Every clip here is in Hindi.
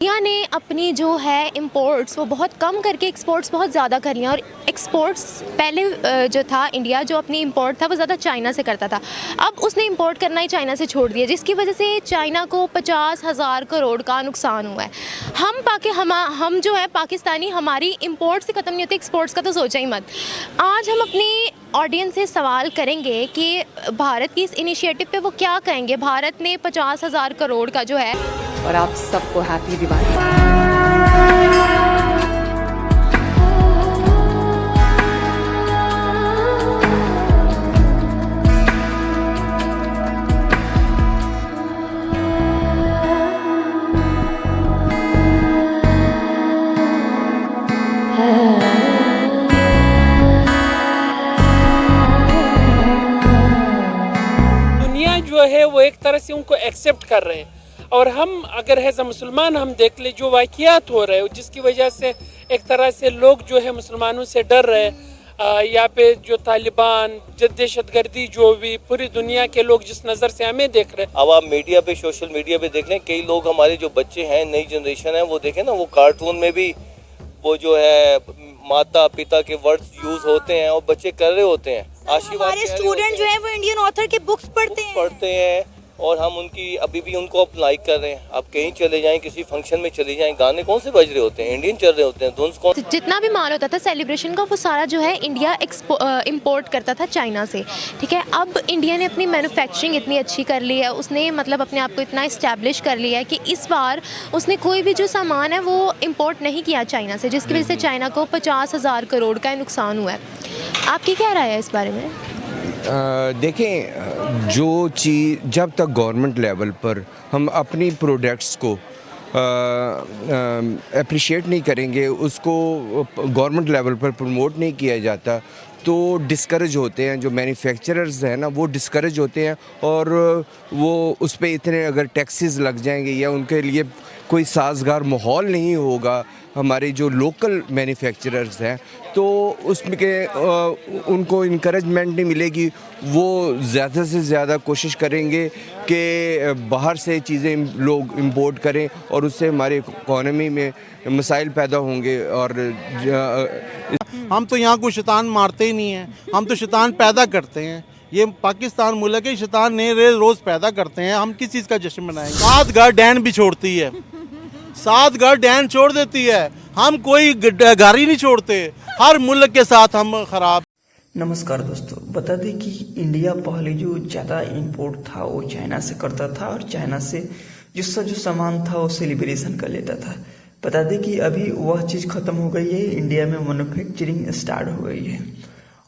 इंडिया ने अपनी जो है इंपोर्ट्स वो बहुत कम करके एक्सपोर्ट्स बहुत ज़्यादा कर लिया। और एक्सपोर्ट्स पहले जो था इंडिया जो अपनी इंपोर्ट था वो ज़्यादा चाइना से करता था। अब उसने इंपोर्ट करना ही चाइना से छोड़ दिया, जिसकी वजह से चाइना को 50,000 करोड़ का नुकसान हुआ है। हम जो है पाकिस्तानी, हमारी इंपोर्ट से ख़त्म नहीं होती, एक्सपोर्ट्स का तो सोचा ही मत। आज हम अपनी ऑडियंस से सवाल करेंगे कि भारत की इस इनिशिएटिव पे वो क्या कहेंगे। भारत ने 50,000 करोड़ का जो है, और आप सबको हैप्पी दिवाली। दुनिया जो है वो एक तरह से उनको एक्सेप्ट कर रहे हैं, और हम अगर एज मुसलमान हम देख ले जो वाक़ियात हो रहे हैं जिसकी वजह से एक तरह से लोग जो है मुसलमानों से डर रहे हैं। यहाँ पे जो तालिबान दहशतगर्दी जो भी पूरी दुनिया के लोग जिस नज़र से हमें देख रहे हैं। अब आप मीडिया पे, सोशल मीडिया पे देख लें, कई लोग हमारे जो बच्चे हैं, नई जनरेशन है, वो देखें ना, वो कार्टून में भी वो जो है माता पिता के वर्ड्स यूज होते हैं और बच्चे कर रहे होते हैं। आशीर्वाद हमारे स्टूडेंट जो है वो इंडियन ऑथर के बुक्स पढ़ते हैं और हम उनकी अभी भी उनको अब लाइक कर रहे हैं। आप कहीं चले जाएं, किसी फंक्शन में चले जाएं, गाने कौन से बज रहे होते हैं? इंडियन चल रहे होते हैं। तो जितना भी माल होता था सेलिब्रेशन का वो सारा जो है इंडिया इंपोर्ट करता था चाइना से। ठीक है, अब इंडिया ने अपनी मैन्युफैक्चरिंग इतनी अच्छी कर ली है, उसने मतलब अपने आप को इतना इस्टेब्लिश कर लिया है कि इस बार उसने कोई भी जो सामान है वो इंपोर्ट नहीं किया चाइना से, जिसकी वजह से चाइना को 50,000 करोड़ का नुकसान हुआ है। आपकी क्या राय है इस बारे में? देखें, जो चीज़ जब तक गवर्नमेंट लेवल पर हम अपनी प्रोडक्ट्स को अप्रिशिएट नहीं करेंगे, उसको गवर्नमेंट लेवल पर प्रमोट नहीं किया जाता, तो डिस्करेज होते हैं। जो मैन्युफैक्चरर्स हैं ना, वो डिस्करेज होते हैं, और वो उस पर इतने अगर टैक्सेस लग जाएंगे या उनके लिए कोई साजगार माहौल नहीं होगा हमारे जो लोकल मैन्युफैक्चरर्स हैं, तो उसमें के उनको इनकरेजमेंट नहीं मिलेगी। वो ज़्यादा से ज़्यादा कोशिश करेंगे कि बाहर से चीज़ें लोग इंपोर्ट करें, और उससे हमारे इकोनॉमी में मसाइल पैदा होंगे। और हम तो यहाँ कोई शैतान मारते ही नहीं हैं, हम तो शैतान पैदा करते हैं। ये पाकिस्तान मुल्क है, शैतान नए रोज़ पैदा करते हैं। हम किस चीज़ का जश्न मनाएंगे? 7 घर डैन भी छोड़ती है, 7 घर डैन छोड़ देती है। हम कोई घर ही नहीं छोड़ते, हर मुल्क के साथ हम खराब। नमस्कार दोस्तों, बता दें कि इंडिया पहले जो ज़्यादा इंपोर्ट था वो चाइना से करता था, और चाइना से जो सामान था वो सेलिब्रेशन कर लेता था। बता दें कि अभी वह चीज़ ख़त्म हो गई है, इंडिया में मैन्युफैक्चरिंग स्टार्ट हो गई है,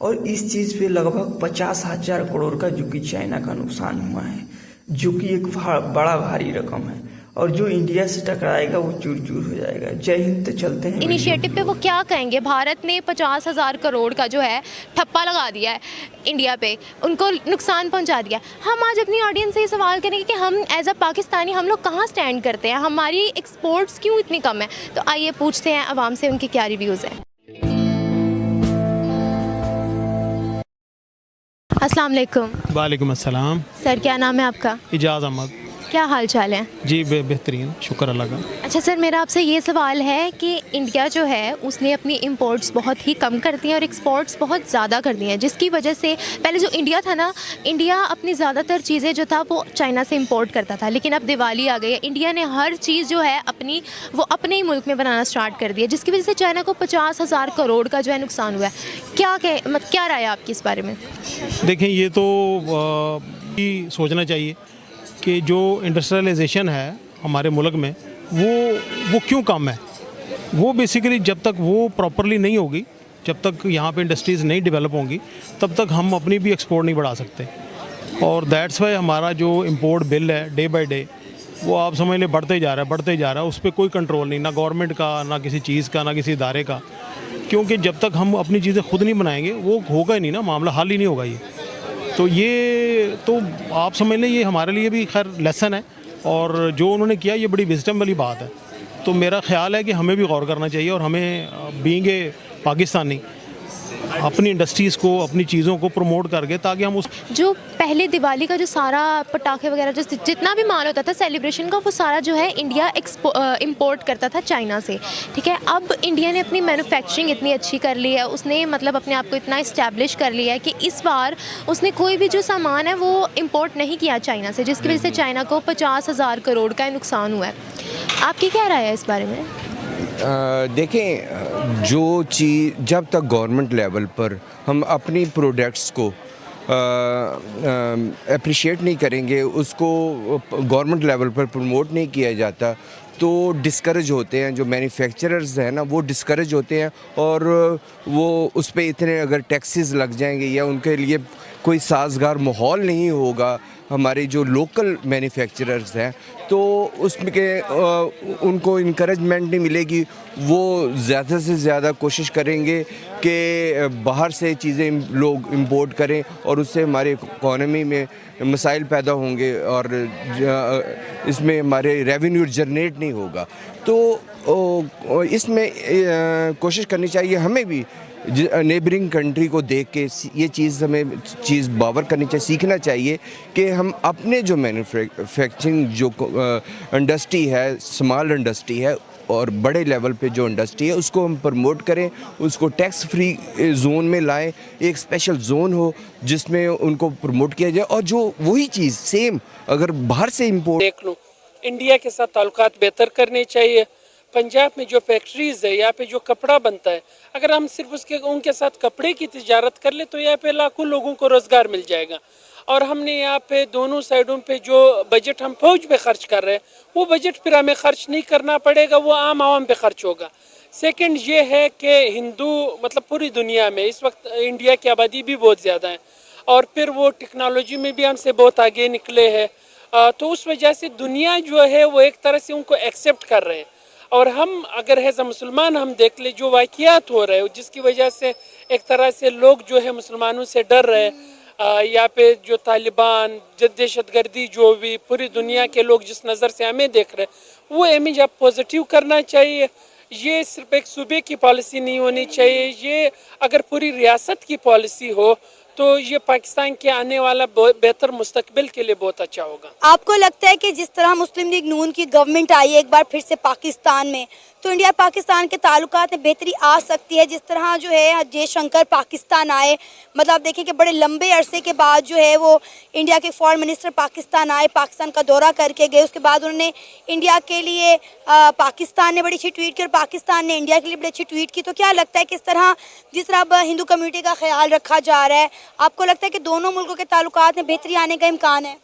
और इस चीज़ पे लगभग 50,000 करोड़ का जो कि चाइना का नुकसान हुआ है, जो कि एक बड़ा भारी रकम है, और जो इंडिया से टकराएगा वो चूर चूर हो जाएगा। जय हिंद। तो चलते हैं इनिशिएटिव पे वो क्या कहेंगे। भारत ने 50,000 करोड़ का जो है ठप्पा लगा दिया है इंडिया पे, उनको नुकसान पहुंचा दिया। हम आज अपनी ऑडियंस से ये सवाल करेंगे कि हम एज अ पाकिस्तानी हम लोग कहाँ स्टैंड करते हैं, हमारी एक्सपोर्ट्स क्यों इतनी कम है। तो आइए पूछते हैं आवाम से उनके क्या रिव्यूज़ हैं। अस्सलाम वालेकुम। वालेकुम अस्सलाम। सर, क्या नाम है आपका? इजाज़ अहमद। क्या हाल चाल है? जी बेहतरीन, शुक्र अल्लाह का। अच्छा सर, मेरा आपसे ये सवाल है कि इंडिया जो है उसने अपनी इंपोर्ट्स बहुत ही कम कर दी हैं और एक्सपोर्ट्स बहुत ज़्यादा कर दी हैं, जिसकी वजह से पहले जो इंडिया था ना, इंडिया अपनी ज़्यादातर चीज़ें जो था वो चाइना से इंपोर्ट करता था। लेकिन अब दिवाली आ गई है, इंडिया ने हर चीज़ जो है वो अपने ही मुल्क में बनाना स्टार्ट कर दिया, जिसकी वजह से चाइना को 50,000 करोड़ का जो है नुकसान हुआ है। क्या राय है आपकी इस बारे में? देखें, ये तो सोचना चाहिए कि जो इंडस्ट्रियलाइजेशन है हमारे मुल्क में वो क्यों कम है। वो बेसिकली जब तक वो प्रॉपरली नहीं होगी, जब तक यहाँ पे इंडस्ट्रीज़ नहीं डेवलप होंगी, तब तक हम अपनी भी एक्सपोर्ट नहीं बढ़ा सकते। और दैट्स वाई हमारा जो इंपोर्ट बिल है डे बाय डे वो आप समझ लें बढ़ते जा रहा है। उस पर कोई कंट्रोल नहीं, ना गवर्नमेंट का, ना किसी चीज़ का, ना किसी इदारे का, क्योंकि जब तक हम अपनी चीज़ें खुद नहीं बनाएंगे वो होगा ही नहीं ना, मामला हल ही नहीं होगा। ये तो आप समझ लें, ये हमारे लिए भी खैर लेसन है, और जो उन्होंने किया ये बड़ी विजडम वाली बात है। तो मेरा ख्याल है कि हमें भी गौर करना चाहिए, और हमें बीइंग ए पाकिस्तानी अपनी इंडस्ट्रीज़ को, अपनी चीज़ों को प्रमोट करके, ताकि हम उस जो पहले दिवाली का जो सारा पटाखे वगैरह जो जितना भी माल होता था सेलिब्रेशन का, वो सारा जो है इंडिया इंपोर्ट करता था चाइना से, ठीक है। अब इंडिया ने अपनी मैन्युफैक्चरिंग इतनी अच्छी कर ली है, उसने मतलब अपने आप को इतना इस्टेब्लिश कर लिया है कि इस बार उसने कोई भी जो सामान है वो इंपोर्ट नहीं किया चाइना से, जिसकी वजह से चाइना को 50,000 करोड़ का नुकसान हुआ है। आपकी क्या राय है इस बारे में? देखें, जो चीज़ जब तक गवर्नमेंट लेवल पर हम अपनी प्रोडक्ट्स को अप्रिशिएट नहीं करेंगे, उसको गवर्नमेंट लेवल पर प्रमोट नहीं किया जाता, तो डिस्करेज होते हैं। जो मैन्युफैक्चरर्स हैं ना, वो डिस्करेज होते हैं, और वो उस पर इतने अगर टैक्सेस लग जाएंगे या उनके लिए कोई साजगार माहौल नहीं होगा हमारे जो लोकल मैन्युफैक्चरर्स हैं, तो उसमें के उनको इनकरेजमेंट नहीं मिलेगी। वो ज़्यादा से ज़्यादा कोशिश करेंगे कि बाहर से चीज़ें लोग इंपोर्ट करें, और उससे हमारे इकॉनमी में मसाइल पैदा होंगे और इसमें हमारे रेवेन्यू जनरेट नहीं होगा। तो इसमें कोशिश करनी चाहिए हमें भी, नेबरिंग कंट्री को देख के ये चीज़ हमें बावर करनी चाहिए, सीखना चाहिए कि हम अपने जो मैन्युफैक्चरिंग जो इंडस्ट्री है, स्मॉल इंडस्ट्री है और बड़े लेवल पे जो इंडस्ट्री है, उसको हम प्रमोट करें, उसको टैक्स फ्री जोन में लाएं, एक स्पेशल जोन हो जिसमें उनको प्रमोट किया जाए, और जो वही चीज़ सेम अगर बाहर से इम्पोर्ट देख लूँ, इंडिया के साथ ताल्लुकात बेहतर करने चाहिए। पंजाब में जो फैक्ट्रीज़ है, यहाँ पे जो कपड़ा बनता है, अगर हम सिर्फ उनके साथ कपड़े की तिजारत कर ले तो यहाँ पे लाखों लोगों को रोज़गार मिल जाएगा। और हमने यहाँ पे दोनों साइडों पे जो बजट हम फौज पे खर्च कर रहे हैं, वो बजट फिर हमें खर्च नहीं करना पड़ेगा, वो आम आवाम पे खर्च होगा। सेकंड ये है कि हिंदू मतलब पूरी दुनिया में इस वक्त इंडिया की आबादी भी बहुत ज़्यादा है, और फिर वो टेक्नोलॉजी में भी हमसे बहुत आगे निकले हैं, तो उस वजह से दुनिया जो है वो एक तरह से उनको एक्सेप्ट कर रहे हैं। और हम अगर एज अ मुसलमान हम देख ले जो वाक़ियात हो रहे हैं, जिसकी वजह से एक तरह से लोग जो है मुसलमानों से डर रहे हैं, यहाँ पे जो तालिबान दहशतगर्दी जो भी पूरी दुनिया के लोग जिस नज़र से हमें देख रहे हैं, वो इमेज अब पॉजिटिव करना चाहिए। ये सिर्फ एक सूबे की पॉलिसी नहीं होनी चाहिए, ये अगर पूरी रियासत की पॉलिसी हो तो ये पाकिस्तान के आने वाला बेहतर मुस्तकबिल के लिए बहुत अच्छा होगा। आपको लगता है कि जिस तरह मुस्लिम लीग नून की गवर्नमेंट आई है एक बार फिर से पाकिस्तान में, तो इंडिया पाकिस्तान के ताल्लुकात में बेहतरी आ सकती है? जिस तरह जो है जयशंकर पाकिस्तान आए, मतलब देखें कि बड़े लंबे अरसे के बाद जो है वो इंडिया के फॉरेन मिनिस्टर पाकिस्तान आए, पाकिस्तान का दौरा करके गए, उसके बाद उन्होंने इंडिया के लिए पाकिस्तान ने बड़ी अच्छी ट्वीट की और पाकिस्तान ने इंडिया के लिए बड़ी अच्छी ट्वीट की। तो क्या लगता है किस तरह जिस तरह अब हिंदू कम्युनिटी का ख्याल रखा जा रहा है, आपको लगता है कि दोनों मुल्कों के ताल्लुकात में बेहतरी आने का इम्कान है?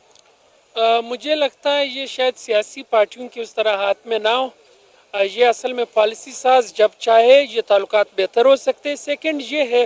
मुझे लगता है ये शायद सियासी पार्टियों की उस तरह हाथ में ना हो, ये असल में पॉलिसी साज जब चाहे ये ताल्लुकात बेहतर हो सकते हैं। सेकंड ये है